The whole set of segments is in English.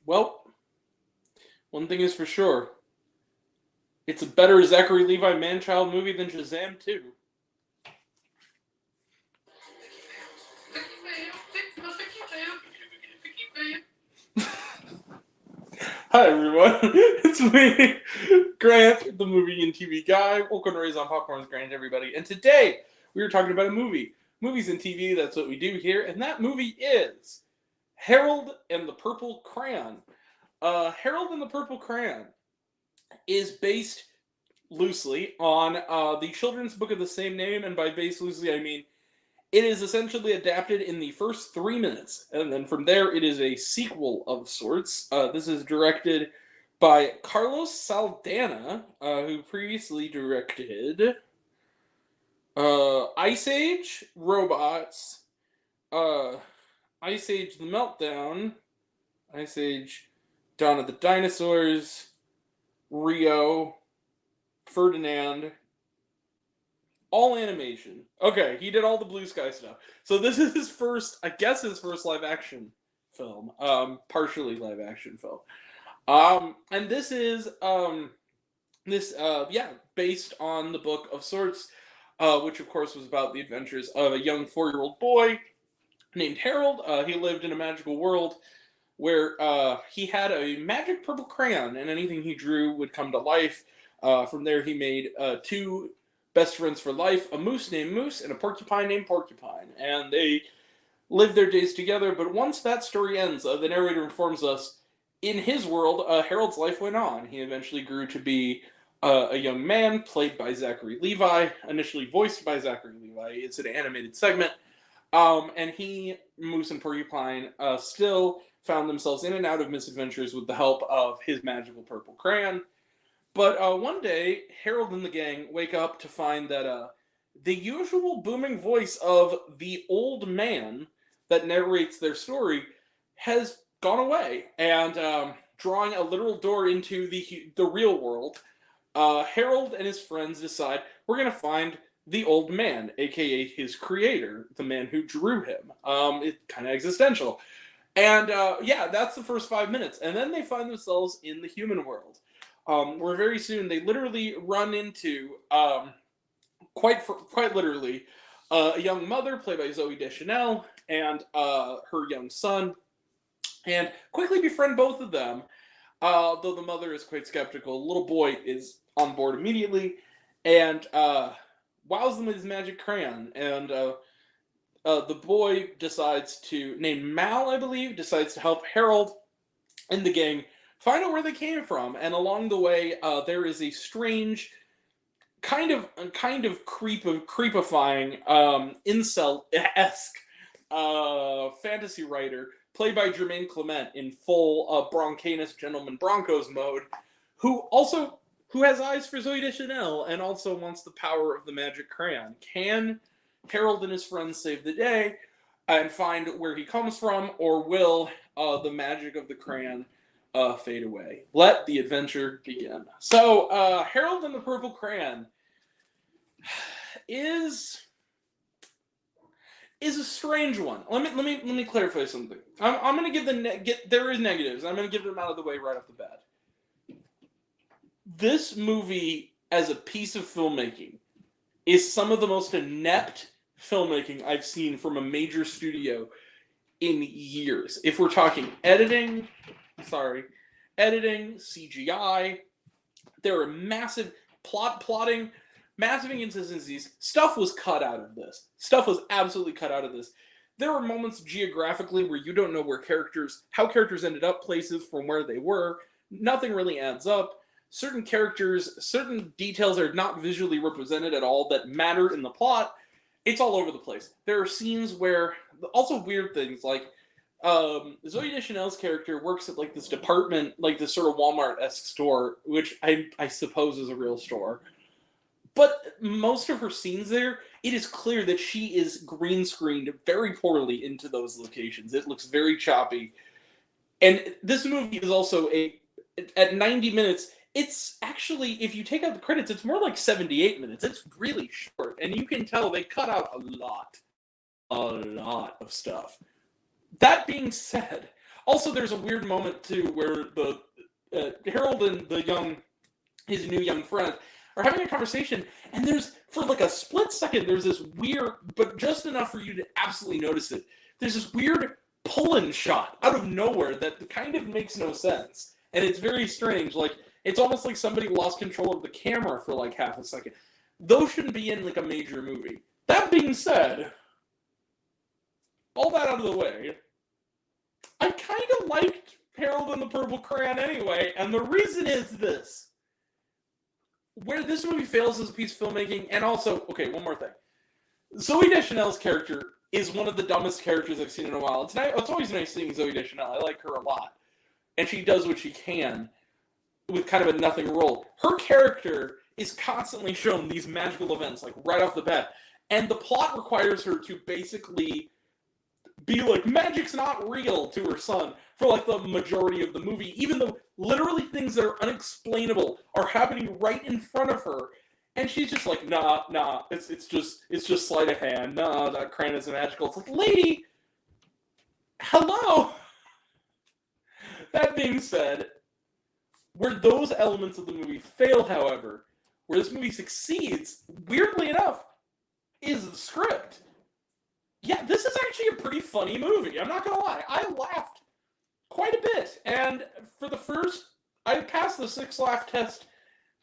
Well, one thing is for sure. It's a better Zachary Levi man-child movie than Shazam 2. Hi everyone, it's me, Grant, the movie and TV guy. Welcome to Raise on Popcorn's Grant, everybody. And today, we are talking about a movie. Movies and TV, that's what we do here. And that movie is Harold and the Purple Crayon. Harold and the Purple Crayon is based loosely on the children's book of the same name. And by based loosely, I mean it is essentially adapted in the first 3 minutes, and then from there it is a sequel of sorts. This is directed by Carlos Saldana, who previously directed Ice Age, Robots, Ice Age The Meltdown, Ice Age Dawn of the Dinosaurs, Rio, Ferdinand, all animation. Okay, he did all the Blue Sky stuff. So this is his first, I guess his first live action film. Partially live action film. And this is, based on the book of sorts, which of course was about the adventures of a young 4-year-old boy named Harold. He lived in a magical world where he had a magic purple crayon, and anything he drew would come to life. From there he made two best friends for life, a moose named Moose and a porcupine named Porcupine. And they lived their days together, but once that story ends, the narrator informs us, in his world, Harold's life went on. He eventually grew to be a young man, played by Zachary Levi, initially voiced by Zachary Levi. It's an animated segment. And he, Moose, and Porcupine still found themselves in and out of misadventures with the help of his magical purple crayon. But one day, Harold and the gang wake up to find that the usual booming voice of the old man that narrates their story has gone away. And drawing a literal door into the real world, Harold and his friends decide, we're going to find the old man, aka his creator, the man who drew him. It's kind of existential. And that's the first 5 minutes. And then they find themselves in the human world. Where very soon they literally run into, quite literally, a young mother played by Zooey Deschanel and her young son, and quickly befriend both of them. Though the mother is quite skeptical, the little boy is on board immediately and wows them with his magic crayon. And the boy decides to, named Mal, I believe, decides to help Harold and the gang find out where they came from. And along the way, there is a strange, kind of creepifying, incel-esque fantasy writer played by Jermaine Clement in full Broncanus Gentleman Broncos mode, who has eyes for Zooey Deschanel and also wants the power of the magic crayon. Can Harold and his friends save the day and find where he comes from, or will the magic of the crayon fade away? Let the adventure begin. So, Harold and the Purple Crayon is a strange one. Let me clarify something. I'm gonna give there is negatives. I'm gonna give them out of the way right off the bat. This movie, as a piece of filmmaking, is some of the most inept filmmaking I've seen from a major studio in years. If we're talking editing, CGI, there are massive plotting, massive inconsistencies. Stuff was cut out of this. Stuff was absolutely cut out of this. There are moments geographically where you don't know how characters ended up places from where they were. Nothing really adds up. Certain details are not visually represented at all that matter in the plot. It's all over the place. There are scenes where, also weird things, like Zooey Deschanel's character works at like this department, like this sort of Walmart-esque store, which I suppose is a real store. But most of her scenes there, it is clear that she is green screened very poorly into those locations. It looks very choppy. And this movie is also at 90 minutes, it's actually, if you take out the credits, it's more like 78 minutes. It's really short. And you can tell they cut out a lot of stuff. That being said, Also, there's a weird moment too where the Harold and his new young friend are having a conversation, and there's, for like a split second, there's this weird, but just enough for you to absolutely notice it. There's this weird pull-in shot out of nowhere that kind of makes no sense, and it's very strange. Like, it's almost like somebody lost control of the camera for like half a second. Those shouldn't be in like a major movie. That being said, all that out of the way, I kind of liked Harold and the Purple Crayon anyway, and the reason is this. Where this movie fails as a piece of filmmaking, and also, okay, one more thing. Zooey Deschanel's character is one of the dumbest characters I've seen in a while. It's always nice seeing Zooey Deschanel. I like her a lot. And she does what she can with kind of a nothing role. Her character is constantly shown these magical events, like right off the bat. And the plot requires her to basically be like, magic's not real to her son for like the majority of the movie, even though literally things that are unexplainable are happening right in front of her. And she's just like, nah, it's just sleight of hand. Nah, that crayon isn't magical. It's like, lady, hello. That being said, where those elements of the movie fail, however, where this movie succeeds, weirdly enough, is the script. Yeah, this is actually a pretty funny movie. I'm not gonna lie. I laughed quite a bit. And for the first, I passed the 6-laugh test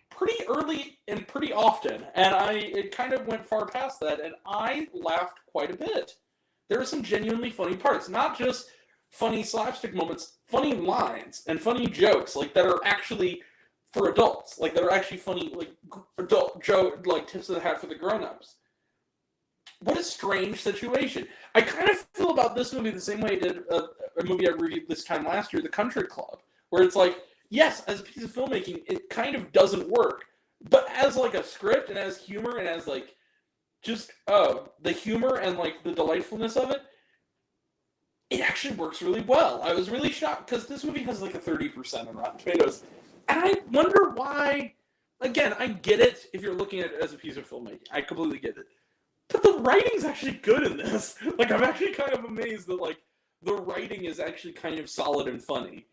pretty early and pretty often. And it kind of went far past that, and I laughed quite a bit. There were some genuinely funny parts. Not just funny slapstick moments, funny lines and funny jokes, like, that are actually for adults. Like, that are actually funny, like, adult joke, like, tips of the hat for the grown-ups. What a strange situation. I kind of feel about this movie the same way I did a movie I reviewed this time last year, The Country Club, where it's like, yes, as a piece of filmmaking, it kind of doesn't work, but as like a script and as humor and as like just the humor and like the delightfulness of it, it actually works really well. I was really shocked because this movie has like a 30% on Rotten Tomatoes, and I wonder why. Again, I get it if you're looking at it as a piece of filmmaking. I completely get it. But the writing's actually good in this. Like, I'm actually kind of amazed that, like, the writing is actually kind of solid and funny.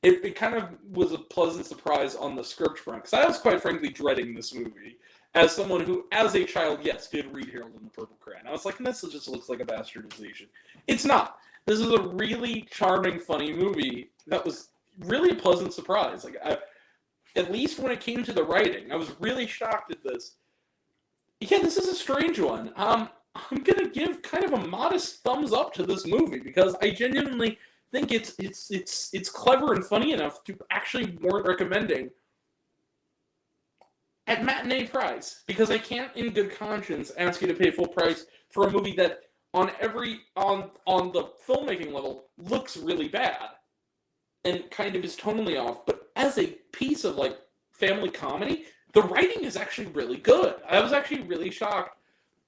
It kind of was a pleasant surprise on the script front, because I was quite frankly dreading this movie as someone who, as a child, yes, did read Harold and the Purple Crayon. I was like, this just looks like a bastardization. It's not. This is a really charming, funny movie that was really a pleasant surprise. Like, at least when it came to the writing, I was really shocked at this. Yeah, this is a strange one. I'm gonna give kind of a modest thumbs up to this movie because I genuinely think it's clever and funny enough to actually warrant recommending at matinee price. Because I can't, in good conscience, ask you to pay full price for a movie that, on the filmmaking level, looks really bad and kind of is tonally off. But as a piece of like family comedy, the writing is actually really good. I was actually really shocked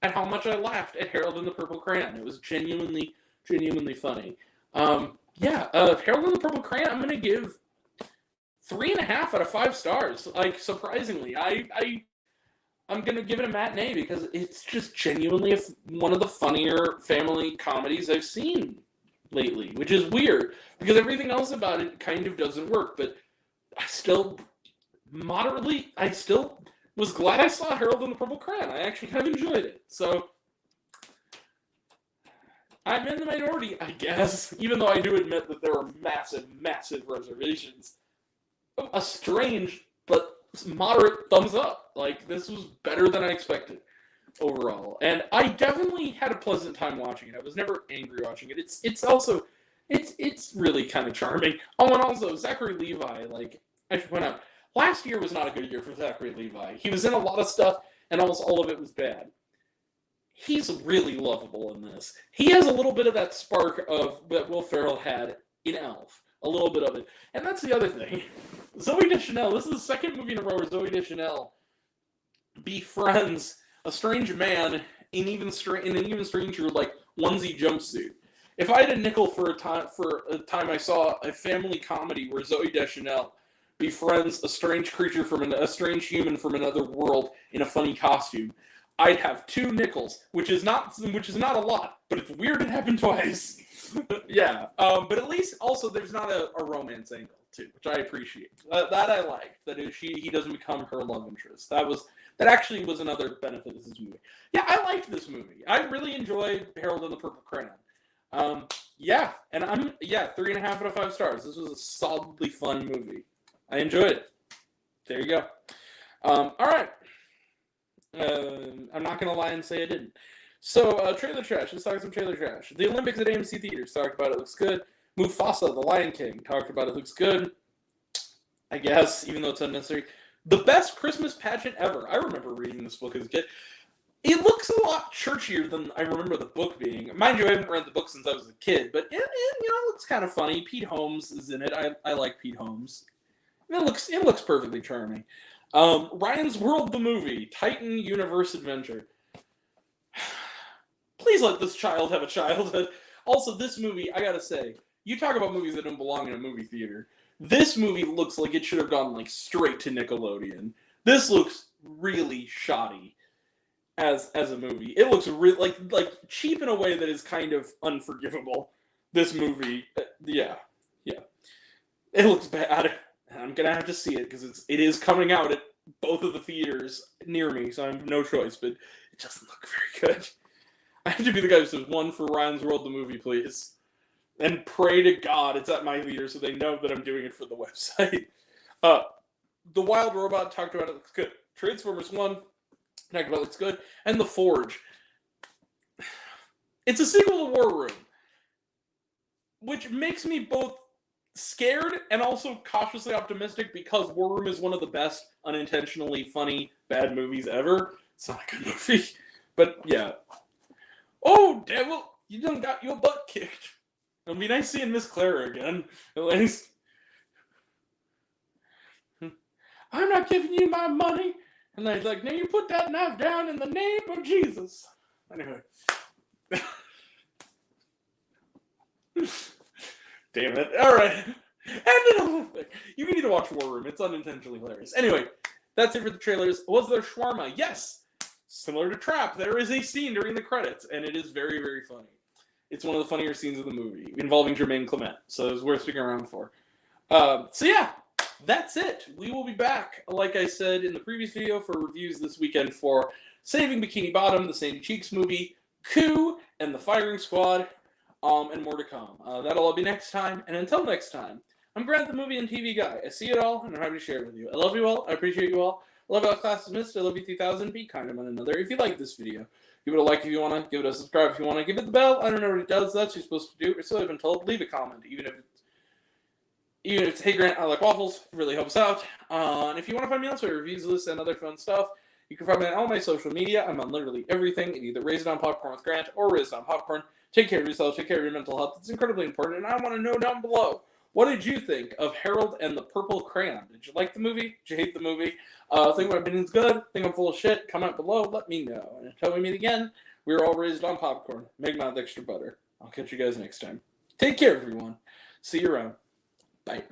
at how much I laughed at Harold and the Purple Crayon. It was genuinely funny. Harold and the Purple Crayon, I'm going to give 3.5 out of 5 stars. Like, surprisingly. I'm going to give it a matinee because it's just genuinely one of the funnier family comedies I've seen lately, which is weird because everything else about it kind of doesn't work, but I still was glad I saw Harold and the Purple Crayon. I actually kind of enjoyed it. So, I'm in the minority, I guess, even though I do admit that there are massive, massive reservations. A strange but moderate thumbs up. Like, this was better than I expected overall. And I definitely had a pleasant time watching it. I was never angry watching it. It's really kind of charming. Oh, and also, Zachary Levi, like, I should point out, last year was not a good year for Zachary Levi. He was in a lot of stuff, and almost all of it was bad. He's really lovable in this. He has a little bit of that spark of that Will Ferrell had in Elf. A little bit of it. And that's the other thing. Zooey Deschanel, this is the second movie in a row where Zooey Deschanel befriends a strange man in an even stranger, like, onesie jumpsuit. If I had a nickel for a time I saw a family comedy where Zooey Deschanel befriends a strange human from another world in a funny costume, I'd have 2 nickels, which is not a lot, but it's weird it happened twice. Yeah, but at least also there's not a romance angle too, which I appreciate. That I like. That he doesn't become her love interest. That actually was another benefit of this movie. Yeah, I liked this movie. I really enjoyed Harold and the Purple Crayon. Yeah, and 3.5 out of 5 stars. This was a solidly fun movie. I enjoyed it. There you go. All right. I'm not gonna lie and say I didn't. So, trailer trash. Let's talk some trailer trash. The Olympics at AMC Theaters. Talked about it. Looks good. Mufasa, the Lion King. Talked about it. Looks good. I guess, even though it's unnecessary. The best Christmas pageant ever. I remember reading this book as a kid. It looks a lot churchier than I remember the book being. Mind you, I haven't read the book since I was a kid, but it looks kind of funny. Pete Holmes is in it. I like Pete Holmes. It looks perfectly charming. Ryan's World, the movie. Titan Universe Adventure. Please let this child have a childhood. Also, this movie, I gotta say, you talk about movies that don't belong in a movie theater. This movie looks like it should have gone like straight to Nickelodeon. This looks really shoddy as a movie. It looks really like cheap in a way that is kind of unforgivable. This movie, yeah. It looks bad. I'm gonna have to see it because it is coming out at both of the theaters near me, so I have no choice. But it doesn't look very good. I have to be the guy who says 1 for Ryan's World, the movie, please. And pray to God it's at my theater so they know that I'm doing it for the website. The Wild Robot, talked about it, looks good. Transformers 1, talked about it, looks good. And The Forge. It's a sequel to War Room, which makes me both scared and also cautiously optimistic because War Room is one of the best unintentionally funny bad movies ever. It's not a good movie, but yeah. Oh, devil, you done got your butt kicked. It'll be nice seeing Miss Clara again, at least. I'm not giving you my money. And they're like, now you put that knife down in the name of Jesus. Anyway. Damn it. All right. And another thing. You need to watch War Room. It's unintentionally hilarious. Anyway, that's it for the trailers. Was there shawarma? Yes. Similar to Trap, there is a scene during the credits, and it is very, very funny. It's one of the funnier scenes of the movie, involving Jermaine Clement, so it's worth sticking around for. So yeah, that's it. We will be back, like I said in the previous video, for reviews this weekend for Saving Bikini Bottom, the Sandy Cheeks movie, Coup, and The Firing Squad, and more to come. That'll all be next time, and until next time, I'm Grant, the movie and TV guy. I see it all, and I'm happy to share it with you. I love you all. I appreciate you all. I love how class is missed. I love you 3000. Be kind to one another. If you like this video, give it a like if you want to. Give it a subscribe if you want to. Give it the bell. I don't know what it does. That's what you're supposed to do. Or so I've been told. Leave a comment, even if it's hey Grant, I like waffles. It really helps out. And if you want to find me elsewhere, reviews, lists, and other fun stuff, you can find me on all my social media. I'm on literally everything. Either Raise It on Popcorn with Grant or Raise It on Popcorn. Take care of yourself. Take care of your mental health. It's incredibly important. And I want to know down below, what did you think of Harold and the Purple Crayon? Did you like the movie? Did you hate the movie? Think my opinion's good? Think I'm full of shit? Comment below. Let me know. And until we meet again, we're all raised on popcorn. Make mine with extra butter. I'll catch you guys next time. Take care, everyone. See you around. Bye.